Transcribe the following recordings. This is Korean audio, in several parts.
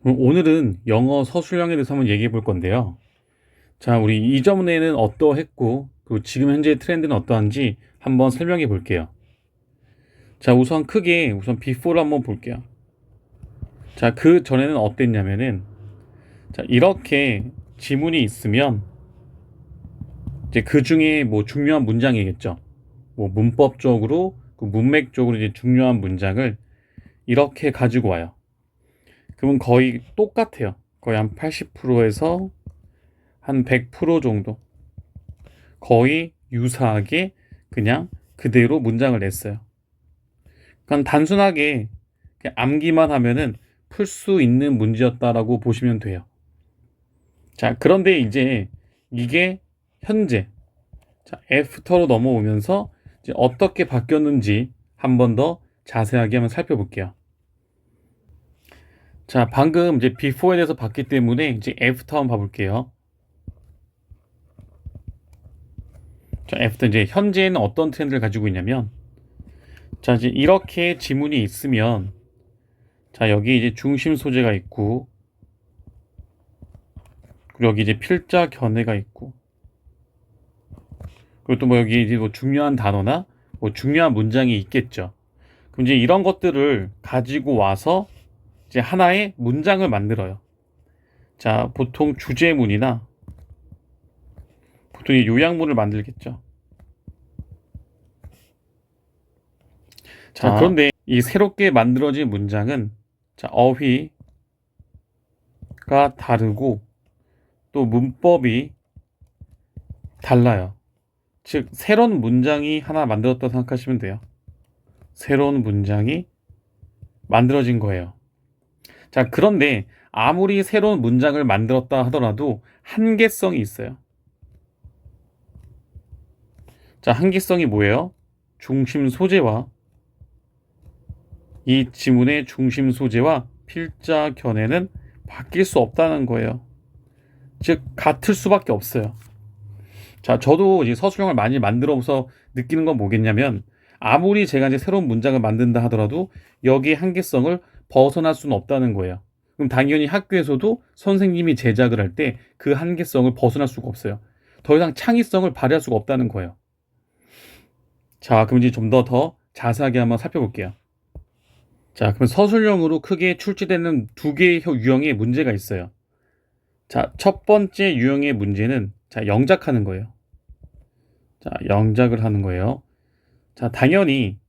그럼 오늘은 영어 서술형에 대해서 한번 얘기해 볼 건데요. 자, 우리 이전에는 어떠했고, 그리고 지금 현재 트렌드는 어떠한지 한번 설명해 볼게요. 자, 우선 before를 한번 볼게요. 자, 그 전에는 어땠냐면은, 자, 이렇게 지문이 있으면, 이제 그 중에 뭐 중요한 문장이겠죠. 뭐 문법적으로, 그 문맥적으로 이제 중요한 문장을 이렇게 가지고 와요. 그러면 거의 똑같아요. 거의 한 80%에서 한 100% 정도. 거의 유사하게 그냥 그대로 문장을 냈어요. 그냥 단순하게 그냥 암기만 하면은 풀 수 있는 문제였다라고 보시면 돼요. 자, 그런데 이제 이게 현재, 자, 애프터로 넘어오면서 이제 어떻게 바뀌었는지 한 번 더 자세하게 한번 살펴볼게요. 자, 방금 이제 before에 대해서 봤기 때문에 이제 애프터 한번 봐볼게요. 자, 애프터 이제 현재는 어떤 트렌드를 가지고 있냐면, 자, 이제 이렇게 지문이 있으면, 자, 여기 이제 중심 소재가 있고, 그리고 여기 이제 필자 견해가 있고, 그리고 또 뭐 여기 이제 뭐 중요한 단어나 뭐 중요한 문장이 있겠죠. 그럼 이제 이런 것들을 가지고 와서 이제 하나의 문장을 만들어요. 자, 보통 주제문이나 보통 이 요약문을 만들겠죠. 자, 그런데 이 새롭게 만들어진 문장은 자, 어휘가 다르고 또 문법이 달라요. 즉, 새로운 문장이 하나 만들었다고 생각하시면 돼요. 새로운 문장이 만들어진 거예요. 자, 그런데 아무리 새로운 문장을 만들었다 하더라도 한계성이 있어요. 자, 한계성이 뭐예요? 중심 소재와 이 지문의 중심 소재와 필자 견해는 바뀔 수 없다는 거예요. 즉, 같을 수밖에 없어요. 자, 저도 이제 서술형을 많이 만들어서 느끼는 건 뭐겠냐면, 아무리 제가 이제 새로운 문장을 만든다 하더라도 여기에 한계성을 벗어날 수는 없다는 거예요. 그럼 당연히 학교에서도 선생님이 제작을 할 때 그 한계성을 벗어날 수가 없어요. 더 이상 창의성을 발휘할 수가 없다는 거예요. 자, 그럼 이제 좀 더 자세하게 한번 살펴볼게요. 자, 그럼 서술형으로 크게 출제되는 두 개의 유형의 문제가 있어요. 자, 첫 번째 유형의 문제는 자, 영작하는 거예요. 자, 영작을 하는 거예요. 자, 당연히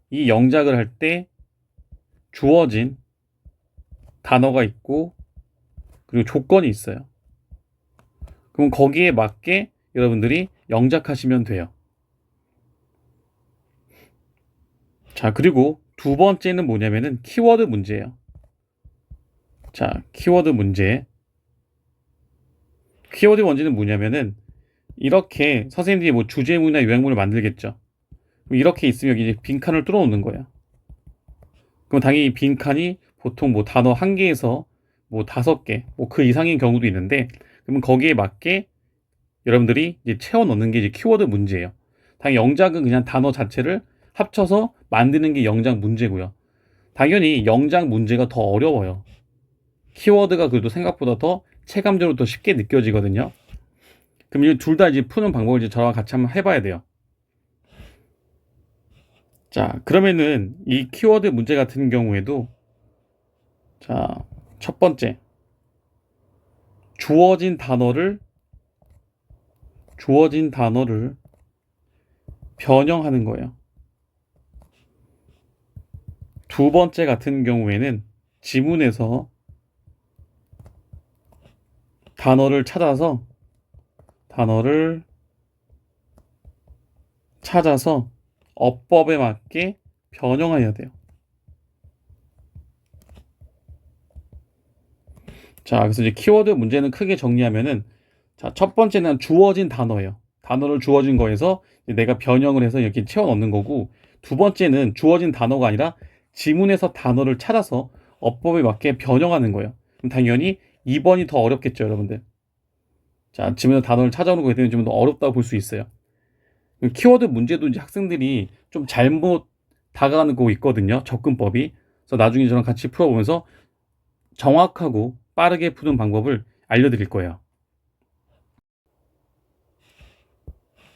이 영작을 할 때 주어진 단어가 있고 그리고 조건이 있어요. 그럼 거기에 맞게 여러분들이 영작하시면 돼요. 자, 그리고 두 번째는 뭐냐면은 키워드 문제예요. 자, 키워드 문제. 키워드 문제는 뭐냐면은 이렇게 선생님들이 뭐 주제문이나 요약문을 만들겠죠. 이렇게 있으면 이제 빈칸을 뚫어 놓는 거예요. 그럼 당연히 빈칸이 보통 뭐 단어 한 개에서 뭐 5개, 뭐 그 이상인 경우도 있는데, 그러면 거기에 맞게 여러분들이 이제 채워 넣는 게 이제 키워드 문제예요. 당연히 영작은 그냥 단어 자체를 합쳐서 만드는 게 영작 문제고요. 당연히 영작 문제가 더 어려워요. 키워드가 그래도 생각보다 더 체감적으로 더 쉽게 느껴지거든요. 그럼 이 둘 다 이제 푸는 방법을 이제 저랑 같이 한번 해봐야 돼요. 자, 그러면은 이 키워드 문제 같은 경우에도 자, 첫 번째 주어진 단어를 변형하는 거예요. 두 번째 같은 경우에는 지문에서 단어를 찾아서 어법에 맞게 변형해야 돼요. 자, 그래서 이제 키워드 문제는 크게 정리하면은 자, 첫 번째는 주어진 단어예요. 단어를 주어진 거에서 내가 변형을 해서 이렇게 채워 넣는 거고, 두 번째는 주어진 단어가 아니라 지문에서 단어를 찾아서 어법에 맞게 변형하는 거예요. 그럼 당연히 2번이 더 어렵겠죠, 여러분들. 자, 지문에서 단어를 찾아오는 거에 대해 좀 더 어렵다고 볼 수 있어요. 키워드 문제도 이제 학생들이 좀 잘못 다가가는 거 있거든요. 접근법이. 그래서 나중에 저랑 같이 풀어보면서 정확하고 빠르게 푸는 방법을 알려드릴 거예요.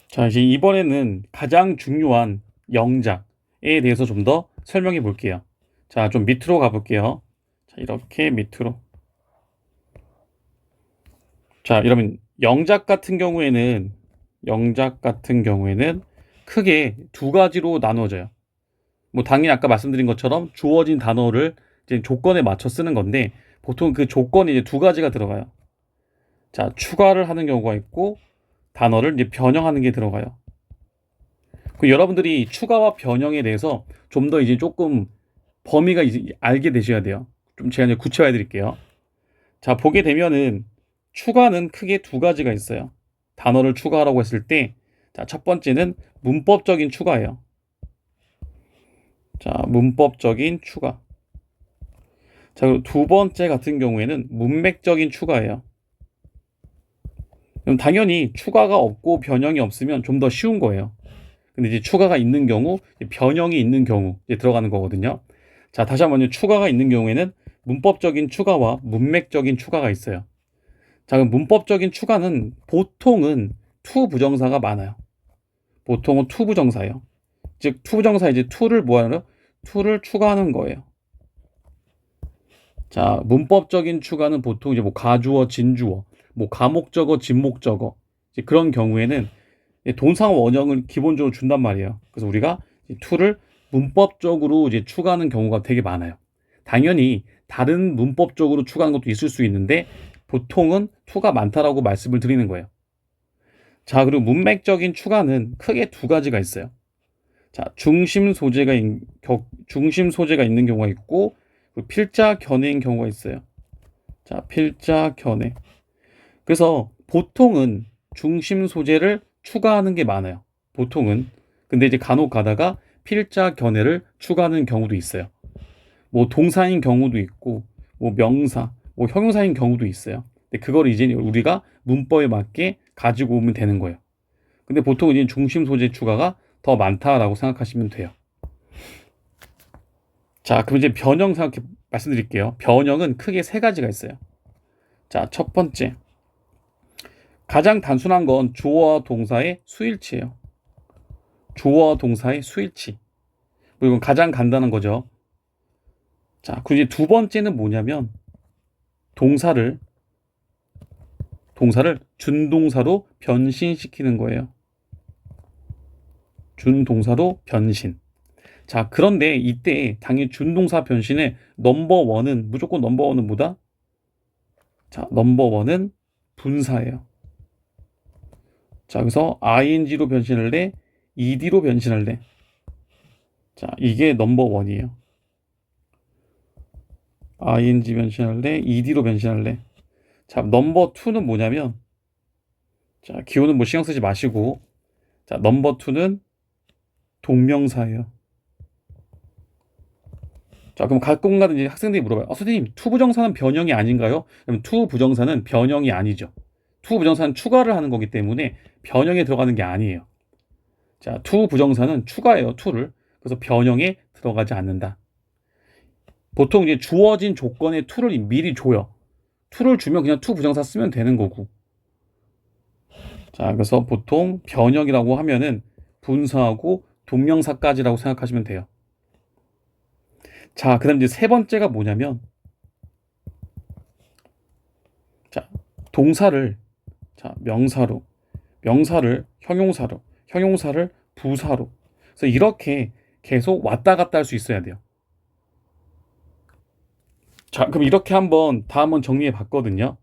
자, 이제 이번에는 가장 중요한 영작에 대해서 좀 더 설명해 볼게요. 자, 좀 밑으로 가볼게요. 자, 이렇게 밑으로. 자, 여러분, 영작 같은 경우에는 크게 두 가지로 나누어져요. 뭐 당연히 아까 말씀드린 것처럼 주어진 단어를 이제 조건에 맞춰 쓰는 건데 보통 그 조건이 이제 두 가지가 들어가요. 자, 추가를 하는 경우가 있고 단어를 이제 변형하는 게 들어가요. 그 여러분들이 추가와 변형에 대해서 좀 더 이제 조금 범위가 이제 알게 되셔야 돼요. 좀 제가 이제 구체화해 드릴게요. 자, 보게 되면은 추가는 크게 두 가지가 있어요. 단어를 추가하라고 했을 때, 자, 첫 번째는 문법적인 추가예요. 자, 문법적인 추가. 자, 그리고 두 번째 같은 경우에는 문맥적인 추가예요. 그럼 당연히 추가가 없고 변형이 없으면 좀 더 쉬운 거예요. 근데 이제 추가가 있는 경우, 변형이 있는 경우 이제 들어가는 거거든요. 자, 다시 한번 추가가 있는 경우에는 문법적인 추가와 문맥적인 추가가 있어요. 자, 그럼 문법적인 추가는 보통은 to 부정사가 많아요. 보통은 to 부정사예요. 즉 to 부정사 이제 to를 뭐하러? to를 추가하는 거예요. 자, 문법적인 추가는 보통 이제 뭐 가주어, 진주어, 뭐 가목적어, 진목적어 이제 그런 경우에는 동사와 원형을 기본적으로 준단 말이에요. 그래서 우리가 to를 문법적으로 이제 추가하는 경우가 되게 많아요. 당연히 다른 문법적으로 추가하는 것도 있을 수 있는데 보통은 to가 많다라고 말씀을 드리는 거예요. 자, 그리고 문맥적인 추가는 크게 두 가지가 있어요. 자, 중심 소재가 있는 경우가 있고 필자 견해인 경우가 있어요. 자, 필자 견해. 그래서 보통은 중심 소재를 추가하는 게 많아요. 보통은. 근데 이제 간혹 가다가 필자 견해를 추가하는 경우도 있어요. 뭐 동사인 경우도 있고, 뭐 명사, 뭐 형용사인 경우도 있어요. 근데 그걸 이제 우리가 문법에 맞게 가지고 오면 되는 거예요. 근데 보통 이제 중심 소재 추가가 더 많다라고 생각하시면 돼요. 자, 그럼 이제 변형 말씀드릴게요. 변형은 크게 세 가지가 있어요. 자, 첫 번째. 가장 단순한 건 주어와 동사의 수일치예요. 주어와 동사의 수일치. 이건 가장 간단한 거죠. 자, 그리고 이제 두 번째는 뭐냐면 동사를 준동사로 변신시키는 거예요. 준동사로 변신. 자, 그런데 이때 당연히 준동사 변신의 무조건 넘버원은 뭐다? 자, 넘버원은 분사예요. 자, 그래서 ing로 변신할래? ed로 변신할래? 자, 이게 넘버원이에요. ing 변신할래? ed로 변신할래? 자, 넘버 2는 뭐냐면 자, 기호는 뭐 신경 쓰지 마시고 자, 넘버 2는 동명사예요. 자, 그럼 가끔 가다 이제 학생들이 물어봐요. 선생님, 투 부정사는 변형이 아닌가요? 그럼 투 부정사는 변형이 아니죠. 투 부정사는 추가를 하는 거기 때문에 변형에 들어가는 게 아니에요. 자, 투 부정사는 추가예요, 투를. 그래서 변형에 들어가지 않는다. 보통 이제 주어진 조건에 투를 미리 줘요. 투를 주면 그냥 투 부정사 쓰면 되는 거고. 자, 그래서 보통 변형이라고 하면은 분사하고 동명사까지라고 생각하시면 돼요. 자, 그 다음 이제 세 번째가 뭐냐면, 자, 동사를, 자, 명사로, 명사를 형용사로, 형용사를 부사로. 그래서 이렇게 계속 왔다 갔다 할 수 있어야 돼요. 자, 그럼 이렇게 다 한번 정리해 봤거든요.